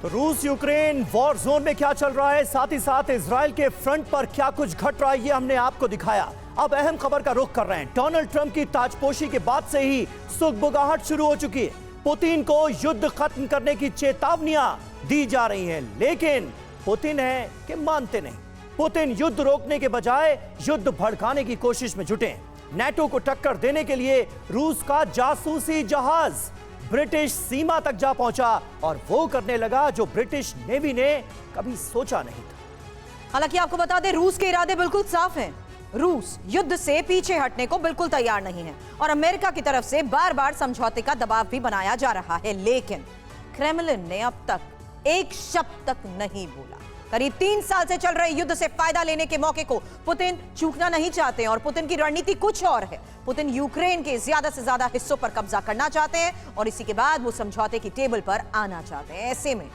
तो रूस Ukraine war zone में क्या चल रहा है, साथ ही साथ इजराइल के फ्रंट पर क्या कुछ घट रहा है, ये हमने आपको दिखाया। अब अहम खबर का रुख कर रहे हैं। डोनाल्ड ट्रंप की ताजपोशी के बाद से ही सुगबुगाहट शुरू हो चुकी है। पुतिन को युद्ध खत्म करने की चेतावनियां दी जा रही हैं, लेकिन पुतिन है कि मानते नहीं। पुतिन युद्ध रोकने के बजाय युद्ध भड़काने की कोशिश में जुटे हैं। नाटो को टक्कर देने के लिए रूस का जासूसी जहाज ब्रिटिश सीमा तक जा पहुंचा और वो करने लगा जो ब्रिटिश नेवी ने कभी सोचा नहीं था। हालांकि आपको बता दें, रूस के इरादे बिल्कुल साफ हैं। रूस युद्ध से पीछे हटने को बिल्कुल तैयार नहीं है और अमेरिका की तरफ से बार बार समझौते का दबाव भी बनाया जा रहा है, लेकिन क्रेमलिन ने अब तक एक शब्द तक नहीं बोला। करीब 3 साल से चल रहे युद्ध से फायदा लेने के मौके को पुतिन चूकना नहीं चाहते हैं और पुतिन की रणनीति कुछ और है। पुतिन यूक्रेन के ज्यादा से ज्यादा हिस्सों पर कब्जा करना चाहते हैं और इसी के बाद वो समझौते की टेबल पर आना चाहते हैं। ऐसे में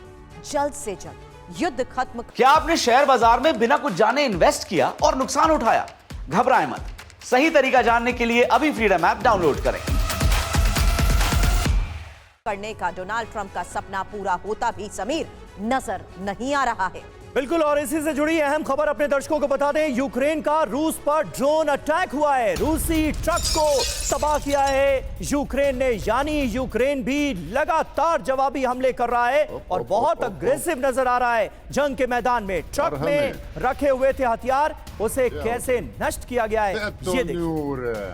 जल्द से जल्द युद्ध खत्म। क्या आपने शेयर बाजार में बिना कुछ जाने इन्वेस्ट किया और नुकसान उठाया? घबराएं मत, सही तरीका जानने के लिए अभी फ्रीडम ऐप डाउनलोड करें। करने का डोनाल्ड ट्रंप का सपना पूरा होता भी समीर नजर नहीं आ रहा है। बिल्कुल, और इसी से जुड़ी अहम खबर अपने दर्शकों को बता दें। यूक्रेन का रूस पर ड्रोन अटैक हुआ है, रूसी ट्रक को तबाह किया है यूक्रेन ने। यानी यूक्रेन भी लगातार जवाबी हमले कर रहा है और बहुत अग्रेसिव नजर आ रहा है जंग के मैदान में। ट्रक में रखे हुए थे हथियार, उसे कैसे नष्ट किया गया है ये देखिए।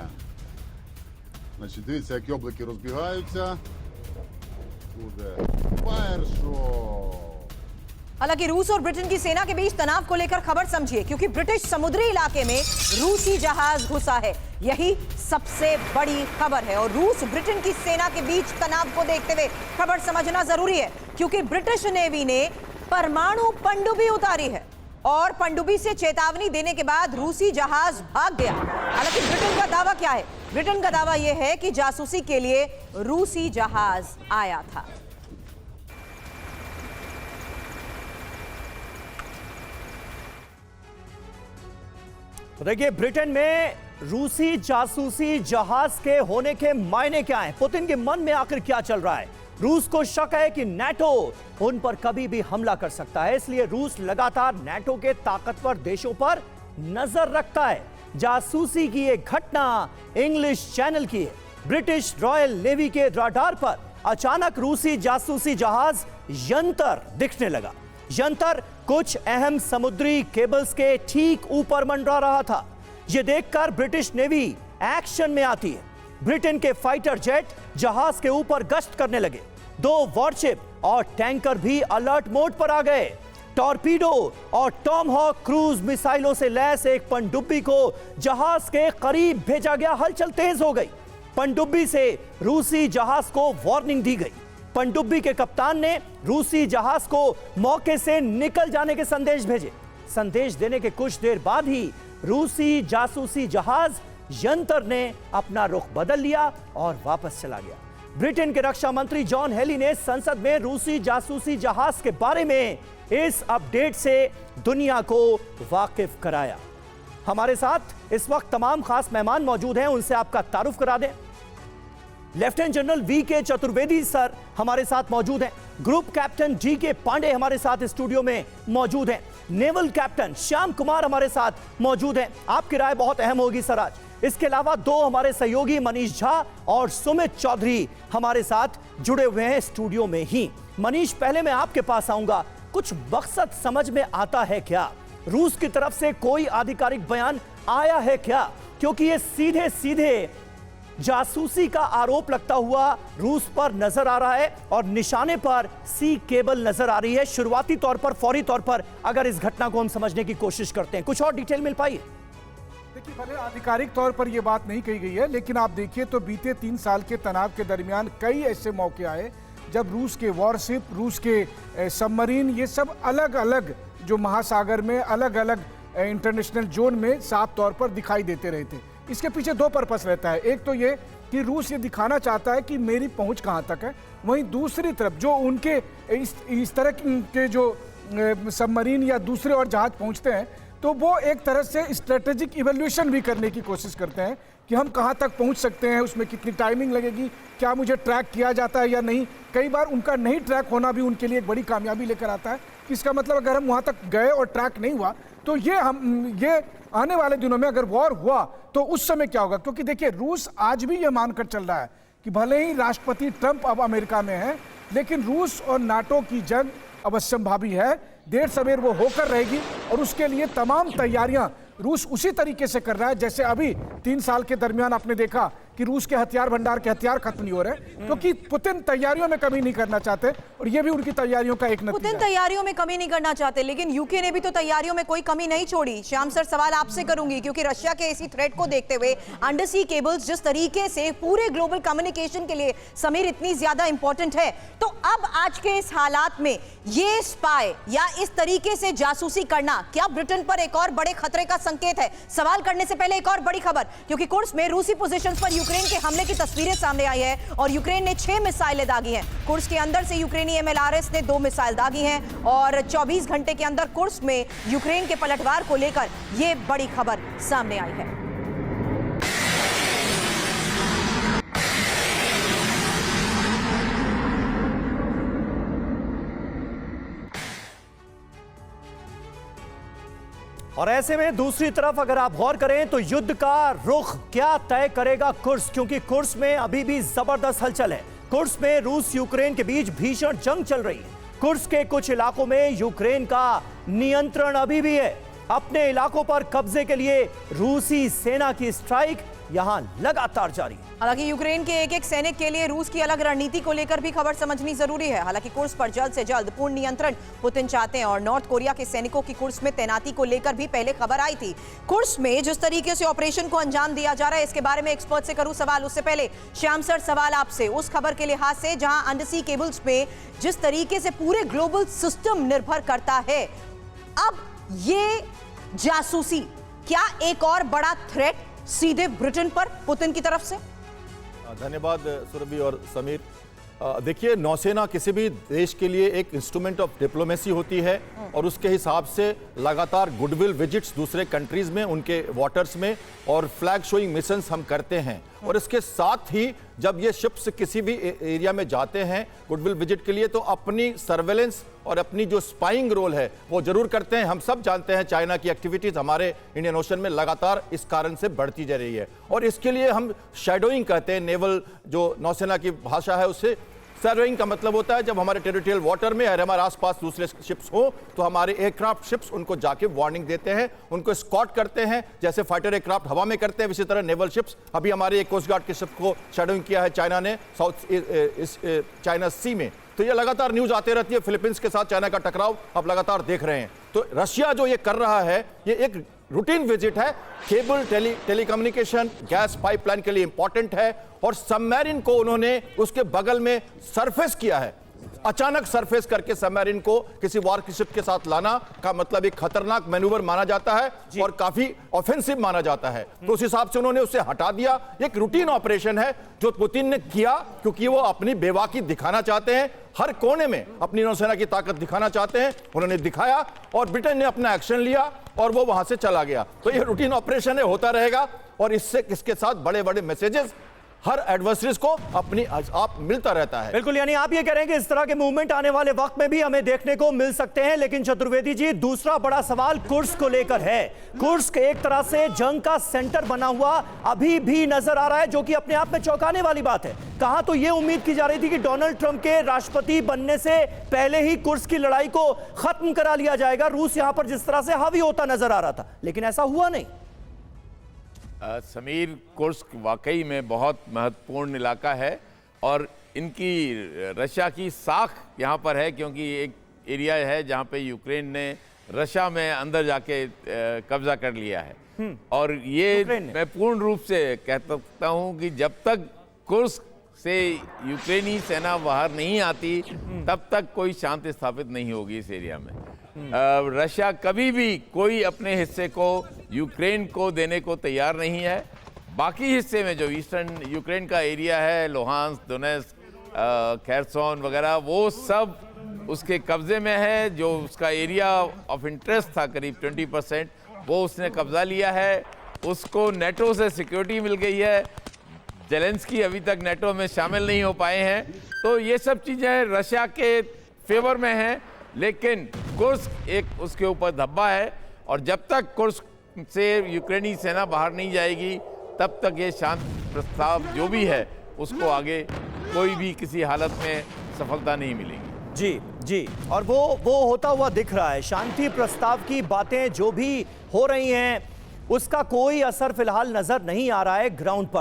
Значить, дивіться, як облаки розбігаються. Буде першо. हालांकि रूस और ब्रिटेन की सेना के बीच तनाव को लेकर खबर समझिए, क्योंकि ब्रिटिश समुद्री इलाके में रूसी जहाज घुसा है। यही सबसे बड़ी खबर है और रूस ब्रिटेन की सेना के बीच तनाव को देखते हुए खबर समझना जरूरी है, क्योंकि ब्रिटिश नेवी ने परमाणु पनडुब्बी उतारी है और पनडुब्बी से चेतावनी देने के बाद रूसी जहाज भाग गया। हालांकि ब्रिटेन का दावा क्या है? ब्रिटेन का दावा यह है कि जासूसी के लिए रूसी जहाज आया था। तो देखिए, ब्रिटेन में रूसी जासूसी जहाज के होने के मायने क्या हैं? पुतिन के मन में आखिर क्या चल रहा है? रूस को शक है कि नाटो उन पर कभी भी हमला कर सकता है, इसलिए रूस लगातार नाटो के ताकतवर देशों पर नजर रखता है। जासूसी की एक घटना इंग्लिश चैनल की है। ब्रिटिश रॉयल नेवी के रडार पर अचानक रूसी जासूसी जहाज यंतर दिखने लगा। यंतर कुछ अहम समुद्री केबल्स के ठीक ऊपर मंडरा रहा था। यह देखकर ब्रिटिश नेवी एक्शन में आती है। ब्रिटेन के फाइटर जेट जहाज के ऊपर गश्त करने लगे। 2 वॉरशिप और टैंकर भी अलर्ट मोड पर आ गए। टॉर्पीडो और टॉमहॉक क्रूज मिसाइलों से लैस एक पनडुब्बी को जहाज के करीब भेजा गया। हलचल तेज हो गई। पनडुब्बी से रूसी जहाज को वार्निंग दी गई। पनडुब्बी के कप्तान ने रूसी जहाज को मौके से निकल जाने के संदेश भेजे। संदेश देने के कुछ देर बाद ही रूसी जासूसी जहाज यंतर ने अपना रुख बदल लिया और वापस चला गया। ब्रिटेन के रक्षा मंत्री जॉन हेली ने संसद में रूसी जासूसी जहाज के बारे में इस अपडेट से दुनिया को वाकिफ कराया। हमारे साथ इस वक्त तमाम खास मेहमान मौजूद हैं, उनसे आपका तारुफ करा दें। Lieutenant general VK. Chaturvedi sir हमारे साथ मौजूद हैं। Group captain GK. पांडे हमारे साथ स्टूडियो में मौजूद हैं। नेवल कैप्टन श्याम कुमार हमारे साथ मौजूद हैं। आपकी राय बहुत अहम होगी सर आज। इसके अलावा 2 हमारे सहयोगी मनीष झा और सुमित चौधरी हमारे साथ जुड़े हुए हैं स्टूडियो में ही। मनीष, पहले मैं आपके पास आऊंगा। कुछ मकसद समझ में आता है क्या? रूस की तरफ से कोई आधिकारिक बयान आया है क्या? क्योंकि ये सीधे सीधे जासूसी का आरोप लगता हुआ रूस पर नजर आ रहा है और निशाने पर सी केबल नजर आ रही है। शुरुआती तौर पर, फौरी तौर पर अगर इस घटना को हम समझने की कोशिश करते हैं, कुछ और डिटेल मिल पाई? देखिए, भले आधिकारिक तौर पर यह बात नहीं कही गई है, लेकिन आप देखिए तो बीते 3 साल के तनाव के दरमियान कई ऐसे मौके आए जब रूस के वॉरशिप, रूस के सबमरीन, ये सब अलग अलग जो महासागर में अलग अलग इंटरनेशनल जोन में साफ तौर पर दिखाई देते रहे थे। इसके पीछे 2 पर्पस रहता है। एक तो ये कि रूस ये दिखाना चाहता है कि मेरी पहुंच कहां तक है, वहीं दूसरी तरफ जो उनके इस तरह के जो सबमरीन या दूसरे और जहाज पहुंचते हैं, तो वो एक तरह से स्ट्रेटेजिक इवैल्यूएशन भी करने की कोशिश करते हैं कि हम कहाँ तक पहुँच सकते हैं, उसमें कितनी टाइमिंग लगेगी, क्या मुझे ट्रैक किया जाता है या नहीं। कई बार उनका नहीं ट्रैक होना भी उनके लिए एक बड़ी कामयाबी लेकर आता है। इसका मतलब अगर हम वहाँ तक गए और ट्रैक नहीं हुआ तो ये आने वाले दिनों में अगर वॉर हुआ तो उस समय क्या होगा। क्योंकि देखिए, रूस आज भी ये मानकर चल रहा है कि भले ही राष्ट्रपति ट्रंप अब अमेरिका में है, लेकिन रूस और नाटो की जंग अवश्यंभावी है, देर सवेर वो होकर रहेगी। और उसके लिए तमाम तैयारियां रूस उसी तरीके से कर रहा है जैसे अभी 3 साल के दरमियान आपने देखा कि रूस के हथियार भंडार के हथियार खत्म नहीं हो रहे, क्योंकि पुतिन तैयारियों में कमी नहीं करना चाहते और ये भी उनकी तैयारियों का एक नतीजा है। पुतिन तैयारियों में कमी नहीं करना चाहते, लेकिन यूके ने भी तो तैयारियों में कोई कमी नहीं छोड़ी। श्याम सर, सवाल आपसे करूंगी, क्योंकि रशिया के इसी थ्रेट को देखते हुए अंडर सी केबल्स जिस तरीके से पूरे ग्लोबल कम्युनिकेशन के लिए समीर इतनी ज्यादा इंपॉर्टेंट है, तो अब आज के इस हालात में ये स्पाई या इस तरीके से जासूसी करना क्या ब्रिटेन पर एक और बड़े खतरे का संकेत है? सवाल करने से पहले एक और बड़ी खबर, क्योंकि कुर्स्क में रूसी पोजीशंस पर यूक्रेन के हमले की तस्वीरें सामने आई है और यूक्रेन ने 6 मिसाइलें दागी हैं। कुर्स्क के अंदर से यूक्रेनी MLRS ने 2 मिसाइल दागी हैं और 24 घंटे के अंदर कुर्स्क में यूक्रेन के पलटवार को लेकर यह बड़ी खबर सामने आई है। और ऐसे में दूसरी तरफ अगर आप गौर करें तो युद्ध का रुख क्या तय करेगा कुर्स्क, क्योंकि कुर्स्क में अभी भी जबरदस्त हलचल है। कुर्स्क में रूस यूक्रेन के बीच भीषण जंग चल रही है। कुर्स्क के कुछ इलाकों में यूक्रेन का नियंत्रण अभी भी है। अपने इलाकों पर कब्जे के लिए रूसी सेना की स्ट्राइक यहां लगातार जारी है। हालांकि यूक्रेन के एक सैनिक के लिए रूस की अलग रणनीति को लेकर भी खबर समझनी जरूरी है। हालांकि कुर्स्क पर जल्द से जल्द पूर्ण नियंत्रण पुतिन चाहते हैं और नॉर्थ कोरिया के सैनिकों की कुर्स्क में तैनाती को लेकर भी पहले खबर आई थी। कुर्स्क में जिस तरीके से ऑपरेशन को अंजाम दिया जा रहा है, इसके बारे में एक्सपर्ट से करूं सवाल। उससे पहले श्याम सर, सवाल आपसे उस खबर के लिहाज से जहां अंडरसी केबल्स पे जिस तरीके से पूरे ग्लोबल सिस्टम निर्भर करता है, अब ये जासूसी क्या एक और बड़ा थ्रेट सीधे ब्रिटेन पर पुतिन की तरफ से? धन्यवाद सुरभि और समीर। देखिए, नौसेना किसी भी देश के लिए एक इंस्ट्रूमेंट ऑफ डिप्लोमेसी होती है और उसके हिसाब से लगातार गुडविल विजिट्स दूसरे कंट्रीज में, उनके वाटर्स में और फ्लैग शोइंग मिशंस हम करते हैं। और इसके साथ ही जब ये शिप्स किसी भी एरिया में जाते हैं गुडविल विजिट के लिए, तो अपनी सर्वेलेंस और अपनी जो स्पाइंग रोल है वो जरूर करते हैं। हम सब जानते हैं चाइना की एक्टिविटीज हमारे इंडियन ओशन में लगातार इस कारण से बढ़ती जा रही है और इसके लिए हम शैडोइंग कहते हैं। नेवल जो नौसेना की भाषा है उससे सर्वेइंग का मतलब होता है जब हमारे टेरिटोरियल वाटर में और हमारे आसपास दूसरे शिप्स हो तो हमारे एयरक्राफ्ट शिप्स उनको जाके वार्निंग देते हैं, उनको स्कॉट करते हैं, जैसे फाइटर एयरक्राफ्ट हवा में करते हैं इसी तरह नेवल शिप्स। अभी हमारे एक कोस्ट गार्ड के शिप को शैडोइंग किया है चाइना ने साउथ चाइना सी में। तो ये लगातार न्यूज आते रहती है। फिलीपींस के साथ चाइना का टकराव आप लगातार देख रहे हैं। तो रशिया जो ये कर रहा है, ये एक रूटीन विजिट है। केबल टेलीकम्युनिकेशन गैस पाइपलाइन के लिए इंपॉर्टेंट है और सबमरीन को उन्होंने उसके बगल में सरफेस किया है। अचानक सरफेस करके सबमरीन को किसी वारशिप के साथ लाना का मतलब एक खतरनाक मैन्यूवर माना जाता है और काफी ऑफेंसिव माना जाता है। तो उस हिसाब से उन्होंने उसे हटा दिया। एक रूटीन ऑपरेशन है जो पुतिन ने किया क्योंकि वो अपनी बेबाकी दिखाना चाहते हैं, हर कोने में अपनी नौसेना की ताकत दिखाना चाहते हैं। उन्होंने दिखाया और ब्रिटेन ने अपना एक्शन लिया और वो वहां से चला गया। तो ये रूटीन ऑपरेशन है, होता रहेगा और इससे इसके साथ बड़े बड़े मैसेजेस हर एडवर्सरीज को अपनी आप मिलता रहता है। बिल्कुल, यानी आप ये कह रहे हैं कि इस तरह के मूवमेंट आने वाले वक्त में भी हमें देखने को मिल सकते हैं। लेकिन चतुर्वेदी जी, दूसरा बड़ा सवाल कुर्स्क को लेकर है। कुर्स्क एक तरह से जंग का सेंटर बना हुआ अभी भी नजर आ रहा है, जो कि अपने आप में चौंकाने वाली बात है। कहां तो ये उम्मीद की जा रही थी कि डोनाल्ड ट्रंप के राष्ट्रपति बनने से पहले ही कुर्स्क की लड़ाई को खत्म करा लिया जाएगा। रूस यहां पर जिस तरह से हावी होता नजर आ रहा था, लेकिन ऐसा हुआ नहीं। समीर, कुर्स्क वाकई में बहुत महत्वपूर्ण इलाका है और इनकी रशिया की साख यहाँ पर है, क्योंकि एक एरिया है जहाँ पे यूक्रेन ने रशिया में अंदर जाके कब्जा कर लिया है। और ये मैं पूर्ण रूप से कह सकता हूँ कि जब तक कुर्स्क से यूक्रेनी सेना बाहर नहीं आती तब तक कोई शांति स्थापित नहीं होगी इस एरिया में। रशिया कभी भी कोई अपने हिस्से को यूक्रेन को देने को तैयार नहीं है। बाकी हिस्से में जो ईस्टर्न यूक्रेन का एरिया है, लोहांस्क, दोनेत्स्क, खेर्सोन वगैरह, वो सब उसके कब्जे में है। जो उसका एरिया ऑफ इंटरेस्ट था करीब 20%, वो उसने कब्जा लिया है, उसको नेटो से सिक्योरिटी मिल गई है। जेलेंस्की अभी तक नेटो में शामिल नहीं हो पाए हैं, तो ये सब चीज़ें रशिया के फेवर में हैं। लेकिन कुर्स्क एक उसके ऊपर धब्बा है, और जब तक कुर्स्क से यूक्रेनी सेना बाहर नहीं जाएगी तब तक ये शांत प्रस्ताव जो भी है उसको आगे कोई भी किसी हालत में सफलता नहीं मिलेगी। जी, और वो होता हुआ दिख रहा है। शांति प्रस्ताव की बातें जो भी हो रही हैं उसका कोई असर फिलहाल नजर नहीं आ रहा है ग्राउंड पर।